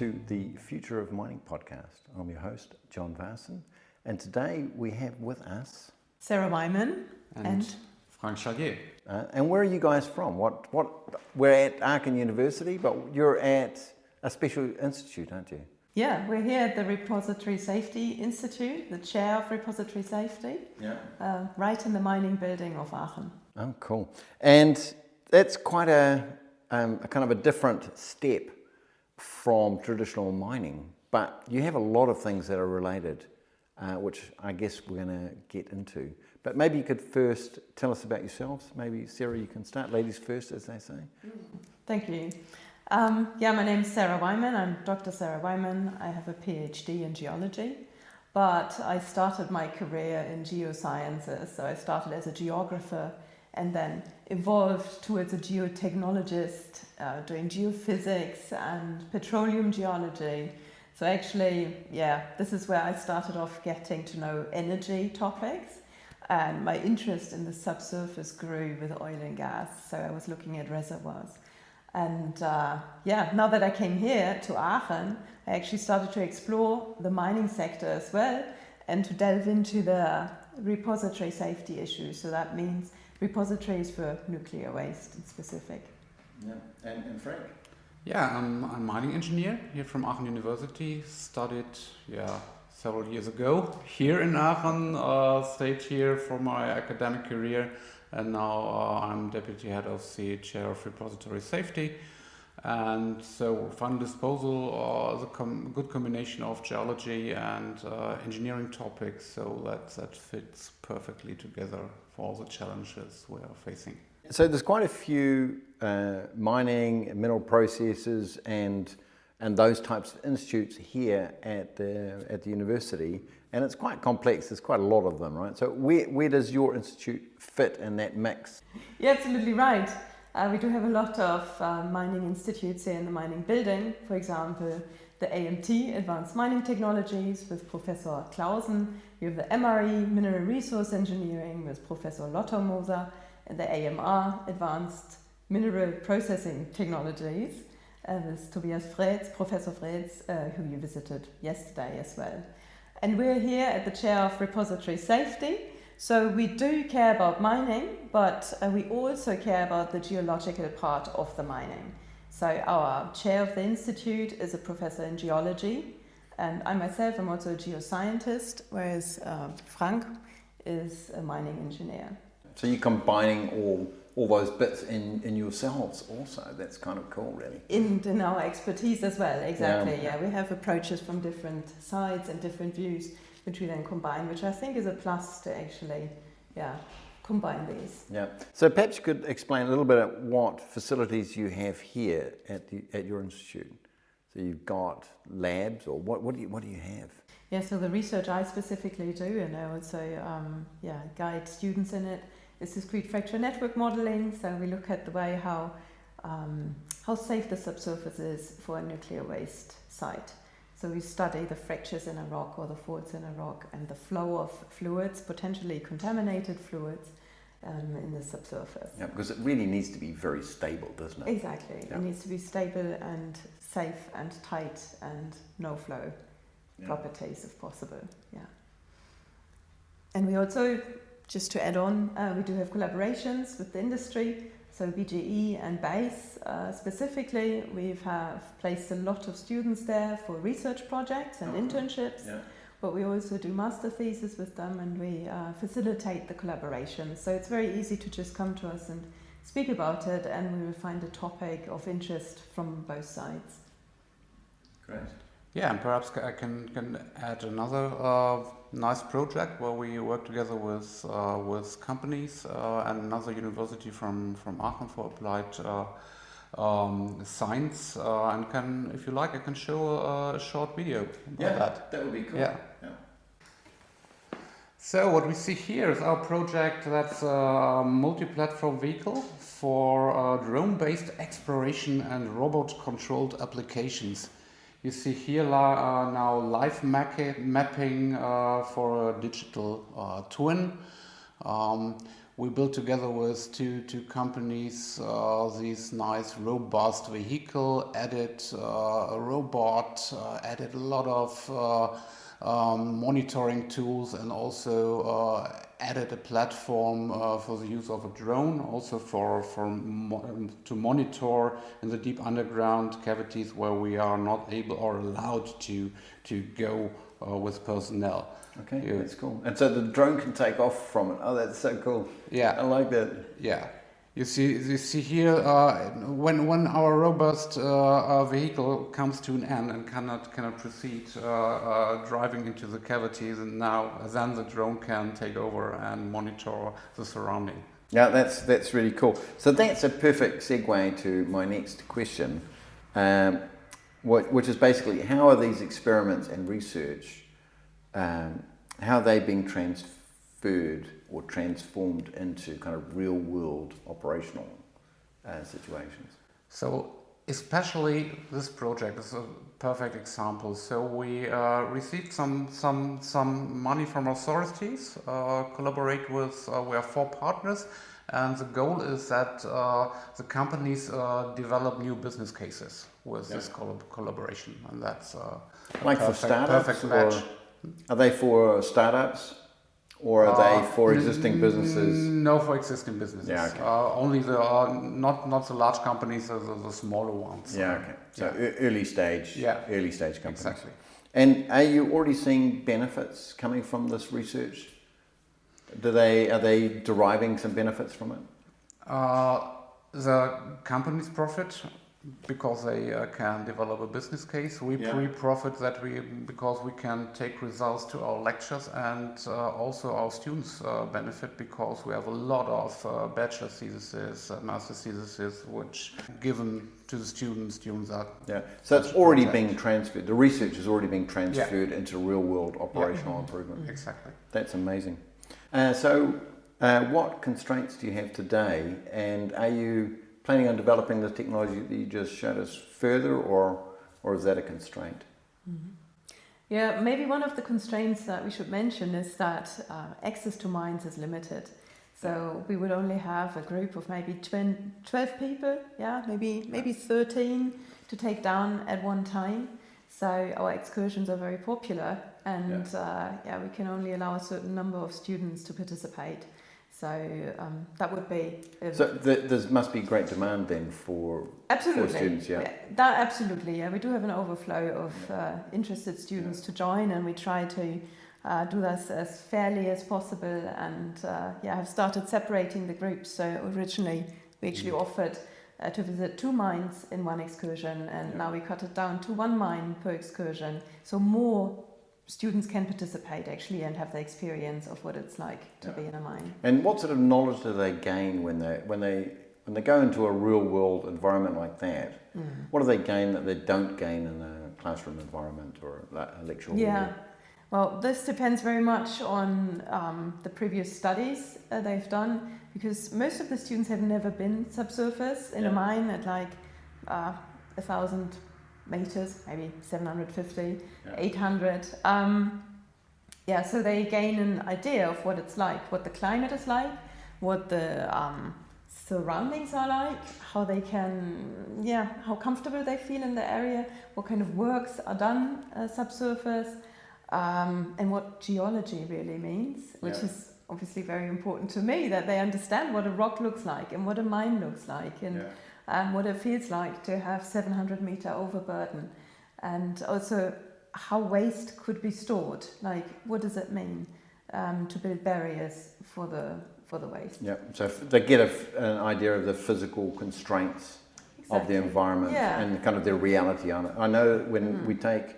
to the Future of Mining podcast. I'm your host, John Varson, and today we have with us Sarah Weihmann and Frank Charlier. And where are you guys from? We're at Aachen University, but you're at a special institute, aren't you? Yeah, we're here at the Repository Safety Institute, the chair of Repository Safety, right in the mining building of Aachen. Oh, cool. And that's quite a kind of a different step from traditional mining, but you have a lot of things that are related, which I guess we're going to get into. But maybe you could first tell us about yourselves. Maybe Sarah, you can start. Ladies first, as they say. Thank you. My name is Sarah Weihmann. I'm Dr. Sarah Weihmann. I have a PhD in geology, but I started my career in geosciences. So I started as a geographer and then evolved towards a geotechnologist, doing geophysics and petroleum geology. So actually, this is where I started off getting to know energy topics, and my interest in the subsurface grew with oil and gas. So I was looking at reservoirs. And now that I came here to Aachen, I actually started to explore the mining sector as well and to delve into the repository safety issues. So that means repositories for nuclear waste in specific. Yeah, and Frank? Yeah, I'm a mining engineer here from Aachen University. Studied several years ago here in Aachen, stayed here for my academic career, and now I'm deputy head of the chair of repository safety. And so final disposal is a good combination of geology and engineering topics, so that fits perfectly together for all the challenges we are facing. So there's quite a few mining, mineral processes and those types of institutes here at the university, and it's quite complex. There's quite a lot of them, right? So where does your institute fit in that mix? Yeah, absolutely right. We do have a lot of mining institutes here in the mining building. For example, the AMT, Advanced Mining Technologies, with Professor Clausen. We have the MRE, Mineral Resource Engineering, with Professor Lottermoser, and the AMR, Advanced Mineral Processing Technologies, with Tobias Freds, Professor Freds, who you visited yesterday as well. And we're here at the chair of repository safety. So we do care about mining, but we also care about the geological part of the mining. So our chair of the institute is a professor in geology, and I myself am also a geoscientist, whereas Frank is a mining engineer. So you're combining all those bits in yourselves also. That's kind of cool, really. In our expertise as well, exactly. Yeah, we have approaches from different sides and different views, which we then combine, which I think is a plus to actually, combine these. Yeah. So perhaps you could explain a little bit about what facilities you have here at your institute. So you've got labs, or what do you have? Yeah. So the research I specifically do, and I also guide students in it, is discrete fracture network modeling. So we look at the way how safe the subsurface is for a nuclear waste site. So we study the fractures in a rock or the faults in a rock and the flow of fluids, potentially contaminated fluids, in the subsurface. Yeah, because it really needs to be very stable, doesn't it? Exactly. Yeah. It needs to be stable and safe and tight and no flow properties if possible. Yeah. And we also, just to add on, we do have collaborations with the industry. So BGE and BASE specifically, we have placed a lot of students there for research projects and internships, but we also do master theses with them, and we facilitate the collaboration. So it's very easy to just come to us and speak about it, and we will find a topic of interest from both sides. Great. Yeah, and perhaps I can add another nice project where we work together with companies and another university from Aachen for applied science. And if you like, I can show a short video about that. That would be cool. Yeah. So what we see here is our project that's a multi-platform vehicle for drone-based exploration and robot-controlled applications. You see here now live mapping for a digital twin. we built together with two companies these nice robust vehicle, added a robot, added a lot of monitoring tools, and also added a platform for the use of a drone, also to monitor in the deep underground cavities where we are not able or allowed to go with personnel. Okay, that's cool. And so the drone can take off from it. Oh, that's so cool. Yeah, I like that. Yeah. You see here when our robust vehicle comes to an end and cannot proceed driving into the cavities, and then the drone can take over and monitor the surrounding. Yeah, that's really cool. So that's a perfect segue to my next question, which is basically how are these experiments and research, how are they being transferred or transformed into kind of real world operational situations? So especially this project is a perfect example. So we received some money from authorities, collaborate with, we have 4 partners, and the goal is that the companies develop new business cases with this collaboration, and that's like for startups, perfect match. Are they for startups? Or are they for existing businesses? No, for existing businesses. Yeah, okay. Only the not the large companies, the smaller ones. Yeah, okay. So early stage companies. Exactly. And are you already seeing benefits coming from this research? Are they deriving some benefits from it? The companies profit because they can develop a business case. We pre-profit because we can take results to our lectures, and also our students benefit because we have a lot of bachelor theses, master theses, which given to the students. Students are So it's already being transferred. The research is already being transferred into real world operational improvement. Exactly. That's amazing. What constraints do you have today, and are you planning on developing the technology that you just showed us further, or is that a constraint? Mm-hmm. Yeah, maybe one of the constraints that we should mention is that access to mines is limited. So we would only have a group of maybe 12 people, maybe 13 to take down at one time. So our excursions are very popular, and we can only allow a certain number of students to participate. So that would be... there must be great demand then for students, Absolutely, we do have an overflow of interested students to join, and we try to do this as fairly as possible, and have started separating the groups. So originally we actually offered to visit 2 mines in one excursion, and now we cut it down to 1 mine per excursion, so more students can participate actually and have the experience of what it's like to be in a mine. And what sort of knowledge do they gain when they go into a real world environment like that? What do they gain that they don't gain in a classroom environment or a lecture hall? Well, this depends very much on the previous studies they've done, because most of the students have never been subsurface in a mine at like 1,000 meters, maybe 750, 800. So they gain an idea of what it's like, what the climate is like, what the surroundings are like, how they can, how comfortable they feel in the area, what kind of works are done subsurface, and what geology really means, which is obviously very important to me, that they understand what a rock looks like and what a mine looks like, and what it feels like to have 700-meter overburden, and also how waste could be stored. Like, what does it mean to build barriers for the waste? Yeah, so they get an idea of the physical constraints of the environment and kind of their reality on it. I know when we take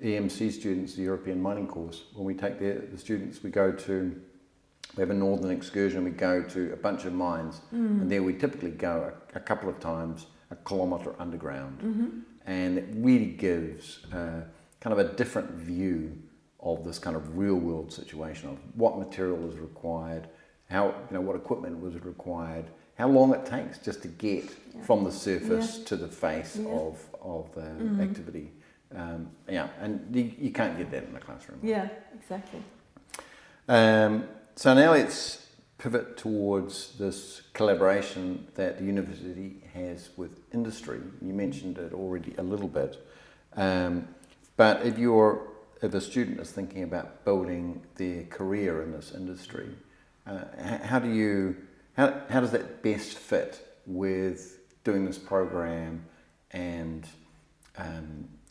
EMC students, the European Mining course, when we take the students, we have a northern excursion, we go to a bunch of mines, and there we typically go a couple of times, a kilometre underground, and it really gives kind of a different view of this kind of real world situation of what material is required, what equipment was required, how long it takes just to get from the surface to the face of the activity. And you can't get that in the classroom. Yeah, exactly. So now let's pivot towards this collaboration that the university has with industry. You mentioned it already a little bit, but if a student is thinking about building their career in this industry, how does that best fit with doing this program and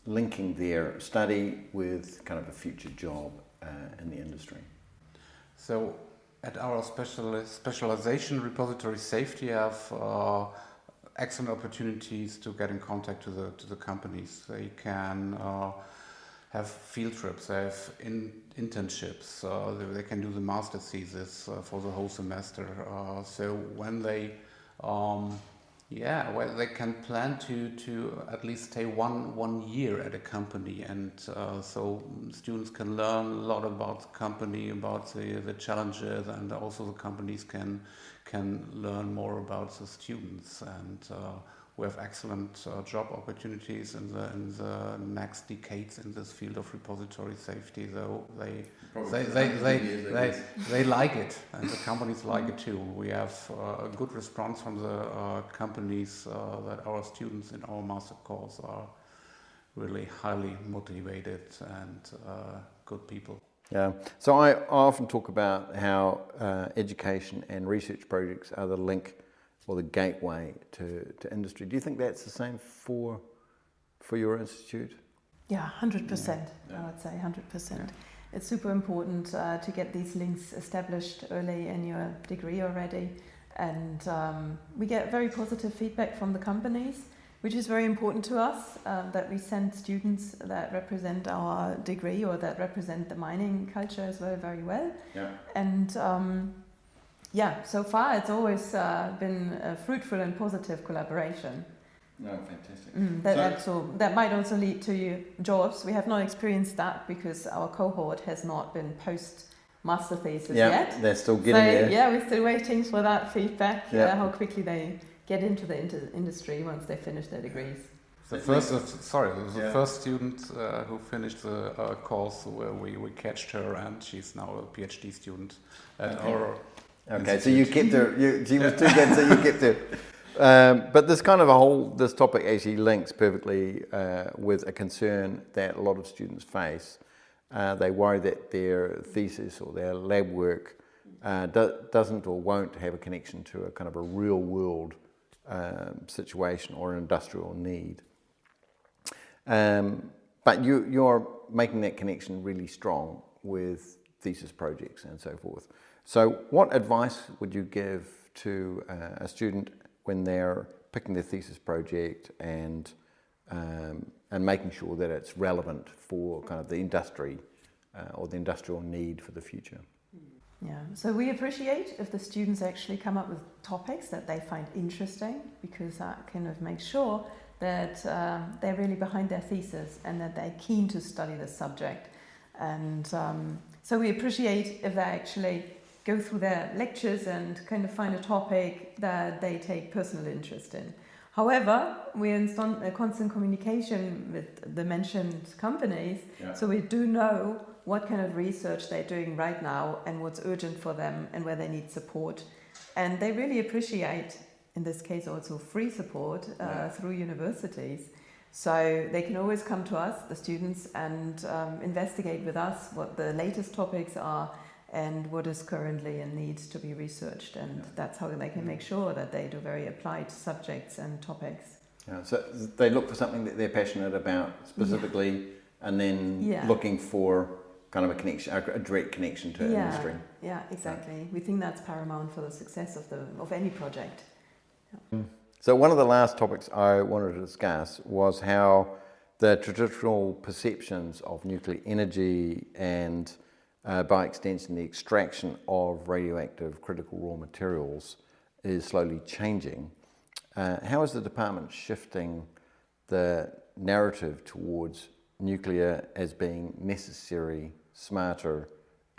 linking their study with kind of a future job in the industry? So at our specialization, repository safety, have excellent opportunities to get in contact to the companies. They can have field trips, they have internships, they can do the master thesis for the whole semester. So when they they can plan to at least stay one year at a company, and so students can learn a lot about the company, about the challenges, and also the companies can learn more about the students. And we have excellent job opportunities in the next decades in this field of repository safety. Though they like it, and the companies like it too. We have a good response from the companies that our students in our master course are really highly motivated and good people. Yeah, so I often talk about how education and research projects are the link or the gateway to industry. Do you think that's the same for your institute? Yeah, 100%. I would say 100%. Yeah. It's super important to get these links established early in your degree already, and we get very positive feedback from the companies, which is very important to us, that we send students that represent our degree or that represent the mining culture as well very well. Yeah. And so far it's always been a fruitful and positive collaboration. No, fantastic. That might also lead to jobs. We have not experienced that because our cohort has not been post-master thesis yet. They're still getting there. Yeah, we're still waiting for that feedback, Yeah. how quickly they get into the industry once they finish their degrees. The first student who finished the course, where we catched her, and she's now a PhD student at our Okay, so you kept her. She was too good, so you kept her. But this topic actually links perfectly with a concern that a lot of students face. They worry that their thesis or their lab work doesn't or won't have a connection to a kind of a real world situation or an industrial need. But you're making that connection really strong with thesis projects and so forth. So what advice would you give to a student when they're picking their thesis project and making sure that it's relevant for kind of the industry or the industrial need for the future? Yeah, so we appreciate if the students actually come up with topics that they find interesting, because that kind of makes sure that they're really behind their thesis and that they're keen to study the subject. And so we appreciate if they actually go through their lectures and kind of find a topic that they take personal interest in. However, we're in constant communication with the mentioned companies, so we do know what kind of research they're doing right now and what's urgent for them and where they need support. And they really appreciate, in this case also free support through universities. So they can always come to us, the students, and investigate with us what the latest topics are and what is currently in need to be researched, and that's how they can make sure that they do very applied subjects and topics. Yeah, so they look for something that they're passionate about specifically, and then looking for kind of a connection, a direct connection to industry. Yeah, exactly. We think that's paramount for the success of any project. Yeah. So one of the last topics I wanted to discuss was how the traditional perceptions of nuclear energy and by extension, the extraction of radioactive critical raw materials is slowly changing. How is the department shifting the narrative towards nuclear as being necessary, smarter,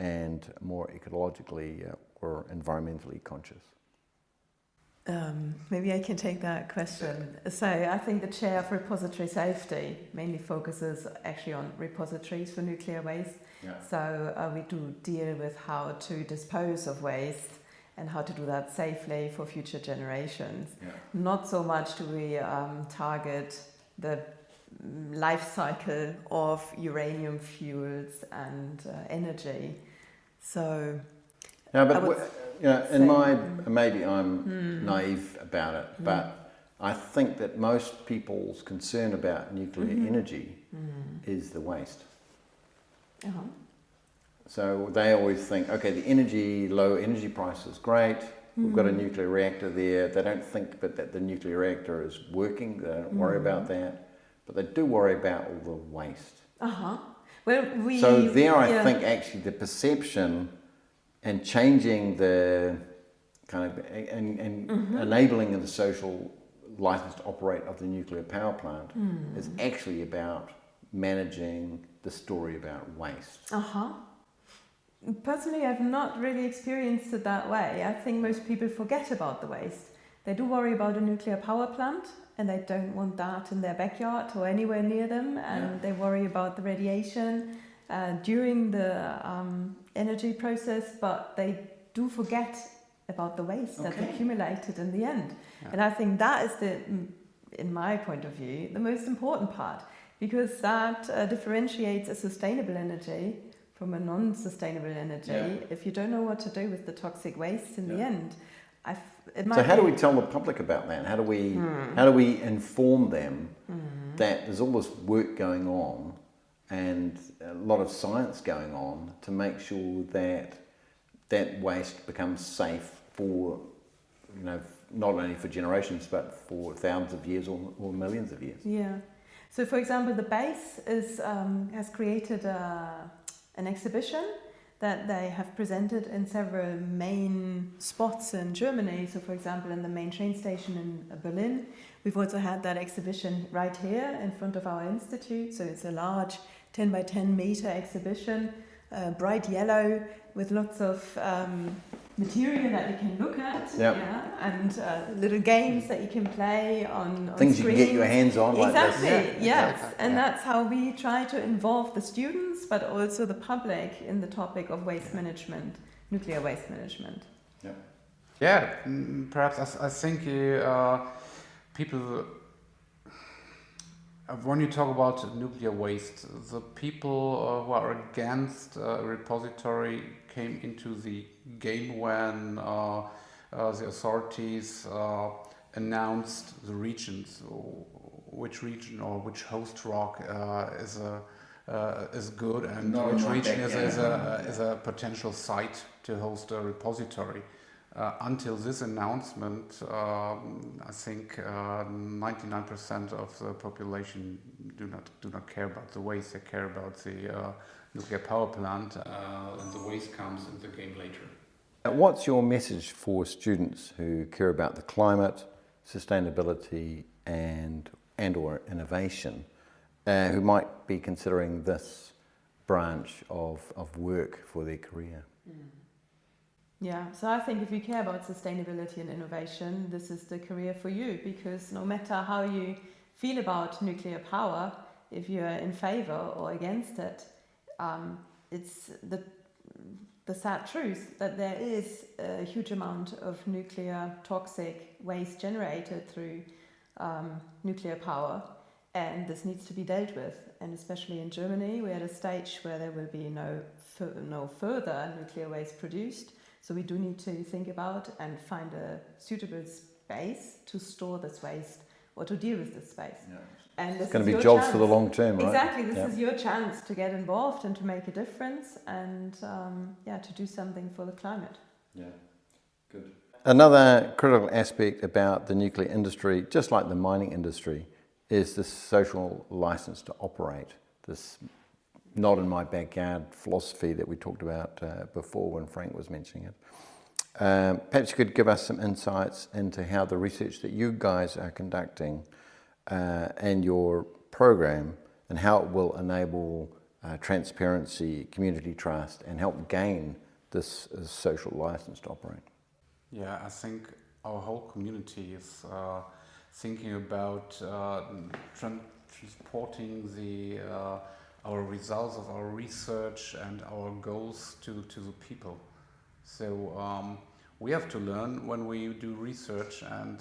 and more ecologically or environmentally conscious? Maybe I can take that question. So I think the chair of repository safety mainly focuses actually on repositories for nuclear waste. Yeah. So we do deal with how to dispose of waste and how to do that safely for future generations. Yeah. Not so much do we target the life cycle of uranium fuels and energy. So, No, but in my, say- maybe I'm naive about it, but I think that most people's concern about nuclear energy is the waste. Uh-huh. So they always think, okay, the low energy price is great. We've got a nuclear reactor there. They don't think that the nuclear reactor is working. They don't worry about that. But they do worry about all the waste. Uh-huh. Well, So there I think actually the perception and changing the kind of, and enabling the social license to operate of the nuclear power plant is actually about managing the story about waste. Uh-huh. Personally, I've not really experienced it that way. I think most people forget about the waste. They do worry about a nuclear power plant, and they don't want that in their backyard or anywhere near them, and they worry about the radiation during the energy process, but they do forget about the waste that's accumulated in the end. Yeah. And I think that is in my point of view, the most important part, because that differentiates a sustainable energy from a non-sustainable energy. Yeah. If you don't know what to do with the toxic waste in the end, so how do we tell the public about that? How do we inform them that there's all this work going on and a lot of science going on to make sure that that waste becomes safe for, not only for generations but for thousands of years or millions of years? Yeah. So, for example, the base has created an exhibition that they have presented in several main spots in Germany. So, for example, in the main train station in Berlin. We've also had that exhibition right here in front of our institute. So it's a large 10 by 10 meter exhibition, bright yellow with lots of material that you can look at, and little games that you can play on things screens. You can get your hands on like this. Exactly, yes. And that's how we try to involve the students, but also the public in the topic of waste management, nuclear waste management. Yeah, perhaps I think people, when you talk about nuclear waste, the people who are against a repository came into the game when the authorities announced the regions, which region or which host rock is good, and which region is a potential site to host a repository. Until this announcement, I think 99% of the population do not care about the waste. They care about the nuclear power plant, and the waste comes in the game later. What's your message for students who care about the climate, sustainability, and or innovation, who might be considering this branch of work for their career? Yeah, so I think if you care about sustainability and innovation, this is the career for you, because no matter how you feel about nuclear power, if you're in favor or against it, it's the sad truth that there is a huge amount of nuclear toxic waste generated through nuclear power, and this needs to be dealt with. And especially in Germany, we're at a stage where there will be no further nuclear waste produced. So we do need to think about and find a suitable space to store this waste or to deal with this space. Yeah. And it's going to be jobs for the long term, right? Exactly. This is your chance to get involved and to make a difference and to do something for the climate. Yeah, good. Another critical aspect about the nuclear industry, just like the mining industry, is the social license to operate. This not in my backyard philosophy that we talked about before when Frank was mentioning it. Perhaps you could give us some insights into how the research that you guys are conducting and your program, and how it will enable transparency, community trust, and help gain this social license to operate. Yeah, I think our whole community is thinking about transporting our results of our research and our goals to the people. So we have to learn when we do research and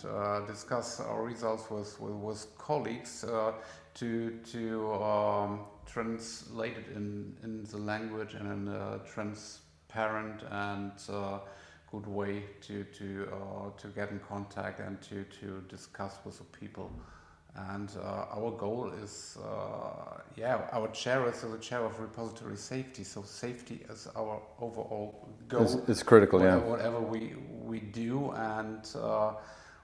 discuss our results with colleagues to translate it in the language and in a transparent and good way to get in contact and to discuss with the people. And our goal is, our chair is the chair of repository safety. So safety is our overall goal. It's critical, whatever we do, and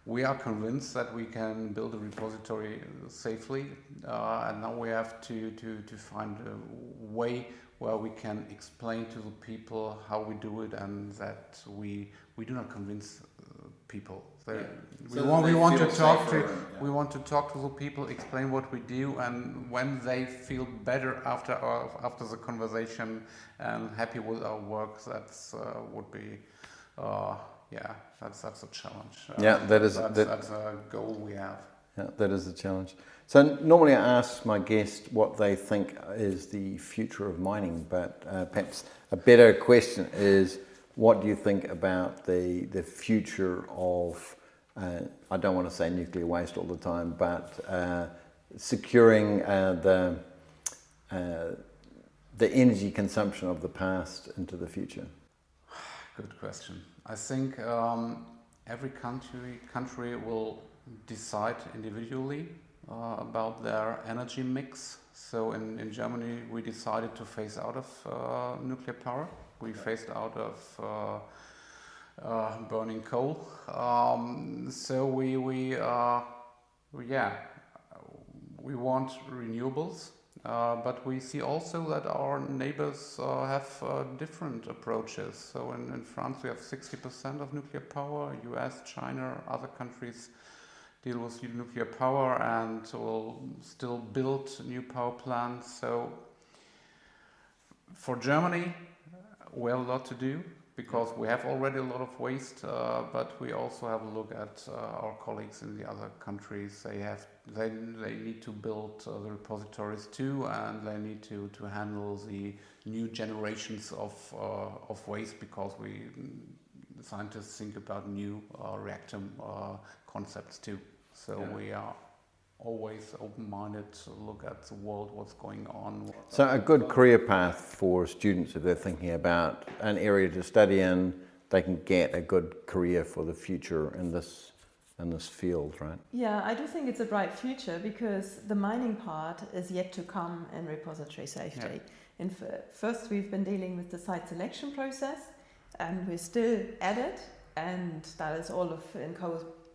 we are convinced that we can build a repository safely. And now we have to find a way where we can explain to the people how we do it, and that we do not convince people. We want to talk to the people, explain what we do, and when they feel better after the conversation and happy with our work, that's would be that's a challenge. That's a goal we have. Yeah, that is the challenge. So normally I ask my guest what they think is the future of mining, but perhaps a better question is, what do you think about the future of, I don't want to say nuclear waste all the time, but securing the energy consumption of the past into the future? Good question. I think every country will decide individually about their energy mix. So in Germany we decided to phase out of nuclear power. We phased out of burning coal. So we want renewables, but we see also that our neighbors have different approaches. So in France we have 60% of nuclear power. US, China, other countries deal with nuclear power and will still build new power plants. So for Germany, we have a lot to do because we have already a lot of waste, but we also have a look at our colleagues in the other countries. They need to build the repositories too, and they need to handle the new generations of waste, because the scientists think about new reactor concepts too. So we are always open-minded to look at the world, what's going on. So a good career path for students, if they're thinking about an area to study in, they can get a good career for the future in this field, right? Yeah, I do think it's a bright future, because the mining part is yet to come in repository safety. Yeah. First, we've been dealing with the site selection process, and we're still at it, and that is all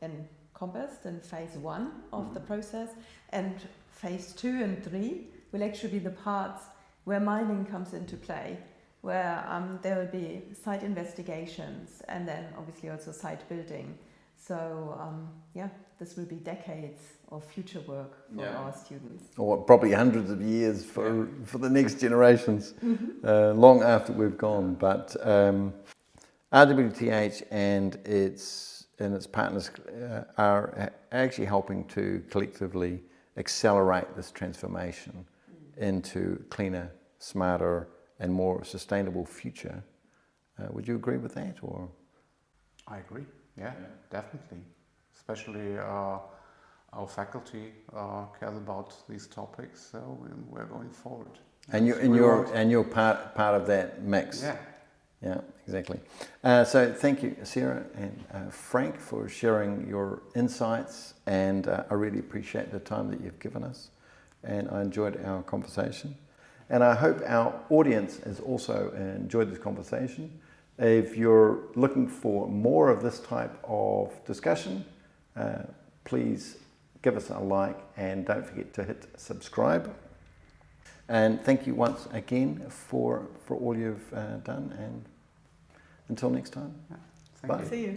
encompassed in phase 1 of the process, and phase 2 and 3 will actually be the parts where mining comes into play, where there will be site investigations and then obviously also site building. So this will be decades of future work for our students. Or probably hundreds of years for the next generations, long after we've gone. But RWTH and its partners are actually helping to collectively accelerate this transformation into cleaner, smarter, and more sustainable future. Would you agree with that, or? I agree. Yeah, definitely. Especially our faculty cares about these topics, so we're going forward. And you're part of that mix. Yeah, exactly. So thank you, Sarah and Frank, for sharing your insights, and I really appreciate the time that you've given us, and I enjoyed our conversation. And I hope our audience has also enjoyed this conversation. If you're looking for more of this type of discussion, please give us a like, and don't forget to hit subscribe. And thank you once again for all you've done, and until next time. Thank bye. you. See you.